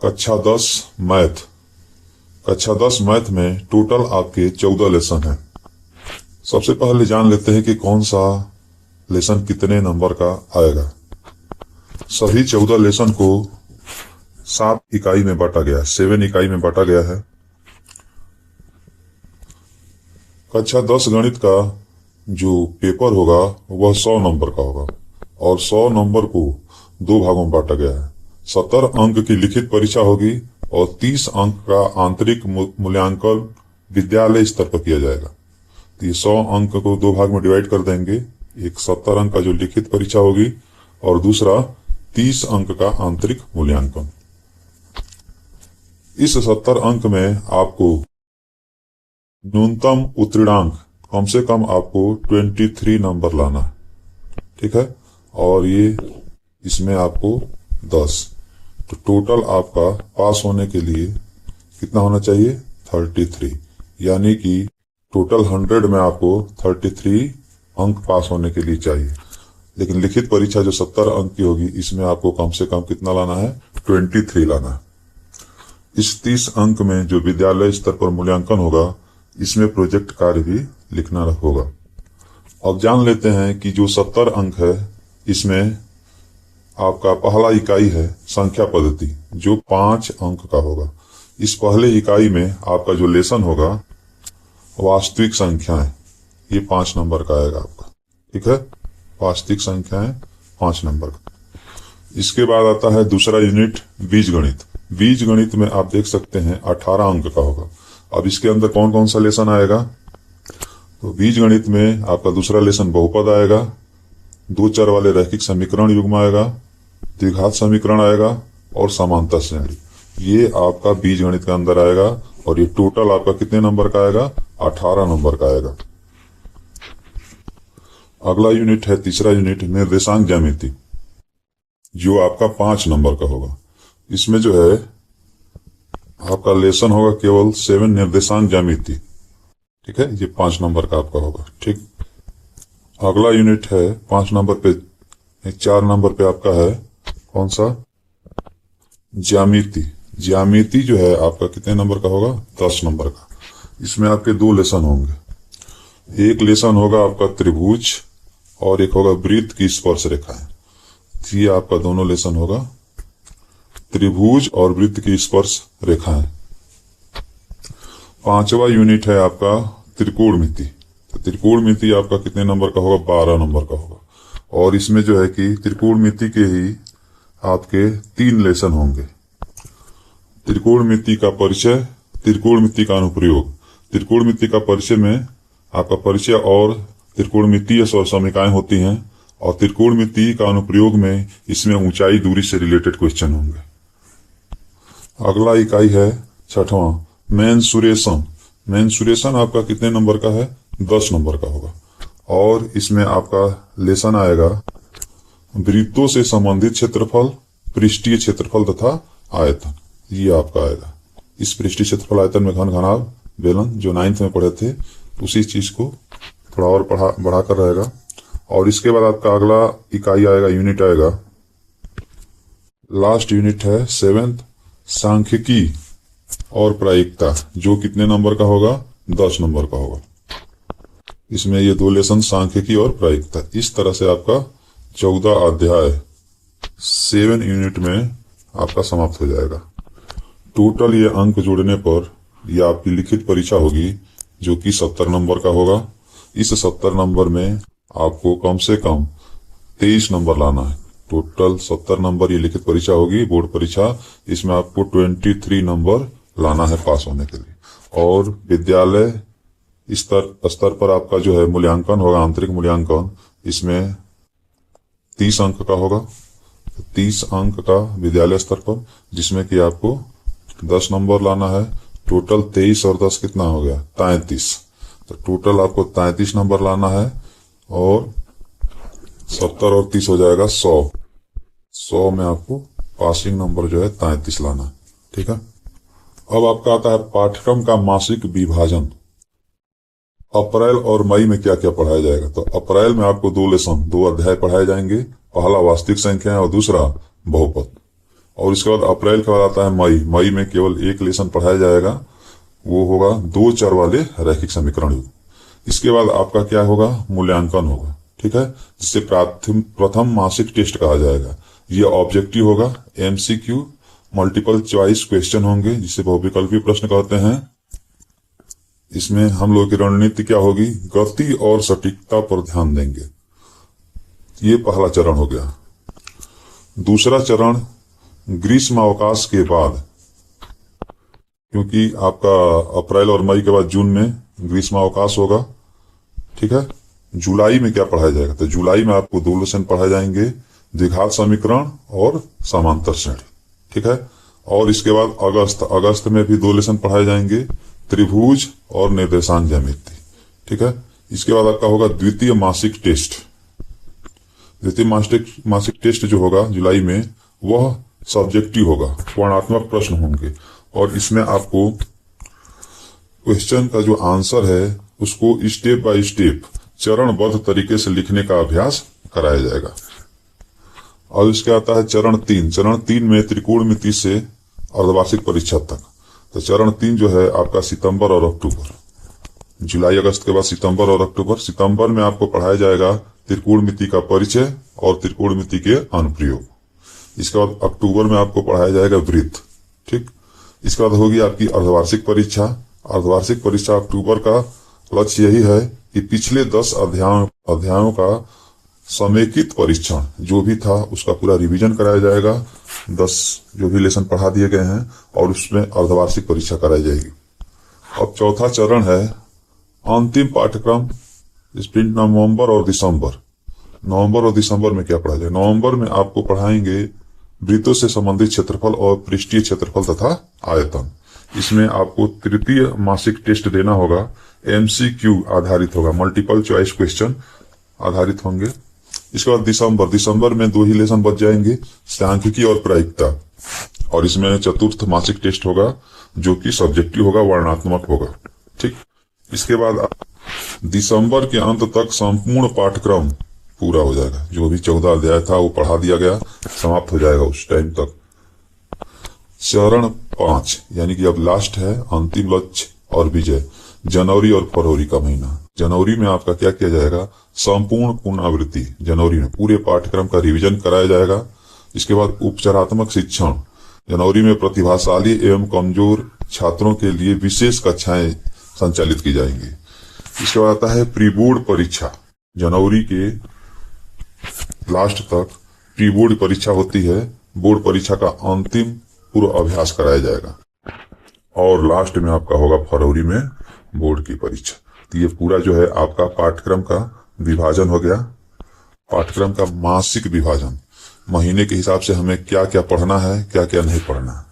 कक्षा 10 मैथ। कक्षा 10 मैथ में टोटल आपके 14 लेसन हैं। सबसे पहले जान लेते हैं कि कौन सा लेसन कितने नंबर का आएगा। सभी 14 लेसन को 7 इकाई में बांटा गया है, 7 इकाई में बांटा गया है। कक्षा 10 गणित का जो पेपर होगा वह 100 नंबर का होगा और 100 नंबर को 2 भागों में बांटा गया है। 70 अंक की लिखित परीक्षा होगी और 30 अंक का आंतरिक मूल्यांकन विद्यालय स्तर पर किया जाएगा। तो ये 100 अंक को 2 भाग में डिवाइड कर देंगे। एक 70 अंक का जो लिखित परीक्षा होगी और दूसरा 30 अंक का आंतरिक मूल्यांकन। इस 70 अंक में आपको न्यूनतम उत्तीर्णांक कम से कम आपको 23 नंबर लाना है, ठीक है। और ये इसमें आपको 10, तो टोटल आपका पास होने के लिए कितना होना चाहिए 33, यानी कि टोटल 100 में आपको 33 अंक पास होने के लिए चाहिए। लेकिन लिखित परीक्षा जो 70 अंक की होगी इसमें आपको कम से कम कितना लाना है 23 लाना है। इस 30 अंक में जो विद्यालय स्तर पर मूल्यांकन होगा इसमें प्रोजेक्ट कार्य भी लिखना होगा। अब जान लेते हैं कि जो 70 अंक है इसमें आपका पहला इकाई है संख्या पद्धति जो 5 अंक का होगा। इस पहले इकाई में आपका जो लेसन होगा वास्तविक संख्याएं, ये 5 नंबर का आएगा आपका, ठीक है। वास्तविक संख्याएं 5 नंबर का। इसके बाद आता है दूसरा यूनिट बीज गणित। बीज गणित में आप देख सकते हैं 18 अंक का होगा। अब इसके अंदर कौन कौन सा लेसन आएगा, तो बीज गणित में आपका दूसरा लेसन बहुपद आएगा, 2 चर वाले रैखिक समीकरण युग्म आएगा, द्विघात समीकरण आएगा और समांतर श्रेणी। ये आपका बीज गणित के अंदर आएगा और ये टोटल आपका कितने नंबर का आएगा 18 नंबर का आएगा। अगला यूनिट है तीसरा यूनिट निर्देशांक ज्यामिति जो आपका 5 नंबर का होगा। इसमें जो है आपका लेसन होगा केवल 7 निर्देशांक ज्यामिति, ठीक है। ये 5 नंबर का आपका होगा, ठीक। अगला यूनिट है 5 नंबर पे, 4 नंबर पे आपका है कौन सा ज्यामिति। ज्यामिति जो है आपका कितने नंबर का होगा 10 नंबर का। इसमें आपके 2 लेसन होंगे। एक लेसन होगा आपका त्रिभुज और एक होगा वृत्त की स्पर्श रेखाएं। ये आपका दोनों लेसन होगा त्रिभुज और वृत्त की स्पर्श रेखाएं। 5वां यूनिट है आपका त्रिकोणमिति। तो त्रिकोणमिति आपका कितने नंबर का होगा 12 नंबर का होगा। और इसमें जो है कि त्रिकोणमिति के ही आपके 3 लेसन होंगे। त्रिकोणमिति का परिचय, त्रिकोणमिति का अनुप्रयोग। त्रिकोणमिति का परिचय में आपका परिचय और त्रिकोणमितीय समीकरणाएं होती हैं और त्रिकोणमिति का अनुप्रयोग में इसमें ऊंचाई दूरी से रिलेटेड क्वेश्चन होंगे। अगला इकाई है 6वां मेंसुरेशन। मेंसुरेशन आपका कितने नंबर का है 10 नंबर का होगा और इसमें आपका लेसन आएगा वृत्तों से संबंधित क्षेत्रफल, पृष्ठीय क्षेत्रफल तथा आयतन। ये आपका आएगा। इस पृष्ठीय क्षेत्रफल आयतन में घन घनाभ बेलन जो 9th में पढ़े थे उसी चीज को थोड़ा और बढ़ाकर रहेगा। और इसके बाद आपका अगला इकाई आएगा, यूनिट आएगा, लास्ट यूनिट है 7th सांख्यिकी और प्रायिकता जो कितने नंबर का होगा 10 नंबर का होगा। इसमें ये 2 लेसन सांख्यिकी और प्रायिकता। इस तरह से आपका 14 अध्याय 7 यूनिट में आपका समाप्त हो जाएगा। टोटल ये अंक जोड़ने पर ये आपकी लिखित परीक्षा होगी जो कि 70 नंबर का होगा। इस 70 नंबर में आपको कम से कम 23 नंबर लाना है। टोटल 70 नंबर ये लिखित परीक्षा होगी, बोर्ड परीक्षा। इसमें आपको 23 नंबर लाना है पास होने के लिए। और विद्यालय स्तर पर आपका जो है मूल्यांकन होगा, आंतरिक मूल्यांकन, इसमें 30 अंक का होगा। 30 अंक का विद्यालय स्तर पर जिसमें कि आपको 10 नंबर लाना है। टोटल 23 और 10 कितना हो गया 33। तो टोटल आपको 33 नंबर लाना है और 70 और 30 हो जाएगा 100 में आपको पासिंग नंबर जो है 33 लाना है, ठीक है। अब आपका आता है पाठ्यक्रम का मासिक विभाजन। अप्रैल और मई में क्या क्या पढ़ाया जाएगा। तो अप्रैल में आपको 2 लेसन 2 अध्याय पढ़ाए जाएंगे। पहला वास्तविक संख्या और दूसरा बहुपद। और इसके बाद अप्रैल के बाद आता है मई। मई में केवल एक लेसन पढ़ाया जाएगा, वो होगा 2 चर वाले रैखिक समीकरण युग। इसके बाद आपका क्या होगा, मूल्यांकन होगा, ठीक है, जिसे प्रथम मासिक टेस्ट कहा जाएगा। ये ऑब्जेक्टिव होगा, एमसीक्यू मल्टीपल चॉइस क्वेश्चन होंगे, जिसे बहुविकल्पी प्रश्न कहते हैं। इसमें हम लोग की रणनीति क्या होगी, गति और सटीकता पर ध्यान देंगे। ये पहला चरण हो गया। दूसरा चरण ग्रीष्म अवकाश के बाद, क्योंकि आपका अप्रैल और मई के बाद जून में ग्रीष्म अवकाश होगा, ठीक है। जुलाई में क्या पढ़ाया जाएगा, तो जुलाई में आपको 2 लेसन पढ़ाए जाएंगे, द्विघात समीकरण और समांतर श्रेणी, ठीक है। और इसके बाद अगस्त में भी 2 लेसन पढ़ाए जाएंगे, त्रिभुज और निर्देशांक ज्यामिति, ठीक है। इसके बाद आपका होगा द्वितीय मासिक टेस्ट। द्वितीय मासिक टेस्ट जो होगा जुलाई में, वह सब्जेक्टिव होगा, वर्णनात्मक प्रश्न होंगे, और इसमें आपको क्वेश्चन का जो आंसर है उसको स्टेप बाय स्टेप चरणबद्ध तरीके से लिखने का अभ्यास कराया जाएगा। और इसके आता है चरण 3। चरण 3 में त्रिकोणमिति से अर्धवार्षिक परीक्षा तक। तो चरण 3 जो है आपका सितंबर और अक्टूबर, जुलाई अगस्त के बाद सितंबर और अक्टूबर। सितंबर में आपको पढ़ाया जाएगा त्रिकोणमिति का परिचय और त्रिकोणमिति के अनुप्रयोग। इसके बाद अक्टूबर में आपको पढ़ाया जाएगा वृत्त, ठीक। इसके बाद होगी आपकी अर्धवार्षिक परीक्षा। अर्धवार्षिक परीक्षा अक्टूबर का लक्ष्य यही है कि पिछले 10 अध्यायों का समेकित परीक्षण जो भी था उसका पूरा रिवीजन कराया जाएगा। 10 जो भी लेसन पढ़ा दिए गए हैं, और उसमें अर्धवार्षिक परीक्षा कराई जाएगी। अब चौथा चरण है अंतिम पाठ्यक्रम, स्प्रिंट नवंबर और दिसंबर। नवंबर और दिसंबर में क्या पढ़ा जाए, नवंबर में आपको पढ़ाएंगे वृत्तों से संबंधित क्षेत्रफल और पृष्ठीय क्षेत्रफल तथा आयतन। इसमें आपको तृतीय मासिक टेस्ट देना होगा, एमसीक्यू आधारित होगा, मल्टीपल चॉइस क्वेश्चन आधारित होंगे। इसके बाद दिसंबर में 2 ही लेसन बच जाएंगे, सांख्यिकी और प्रायिकता, और इसमें चतुर्थ मासिक टेस्ट होगा जो कि सब्जेक्टिव होगा, वर्णनात्मक होगा, ठीक। इसके बाद दिसंबर के अंत तक संपूर्ण पाठ्यक्रम पूरा हो जाएगा। जो भी 14 अध्याय था वो पढ़ा दिया गया, समाप्त हो जाएगा उस टाइम तक। चरण 5 यानी कि अब लास्ट है, अंतिम लक्ष्य और विजय, जनवरी और फरवरी का महीना। जनवरी में आपका क्या किया जाएगा, संपूर्ण पुनरावृत्ति। जनवरी में पूरे पाठ्यक्रम का रिवीजन कराया जाएगा। इसके बाद उपचारात्मक शिक्षण, जनवरी में प्रतिभाशाली एवं कमजोर छात्रों के लिए विशेष कक्षाएं संचालित की जाएंगी। इसके बाद आता है प्री बोर्ड परीक्षा। जनवरी के लास्ट तक प्री बोर्ड परीक्षा होती है, बोर्ड परीक्षा का अंतिम पूर्व अभ्यास कराया जाएगा, और लास्ट में आपका होगा फरवरी में बोर्ड की परीक्षा। तो ये पूरा जो है आपका पाठ्यक्रम का विभाजन हो गया। पाठ्यक्रम का मासिक विभाजन, महीने के हिसाब से हमें क्या क्या पढ़ना है, क्या क्या नहीं पढ़ना है।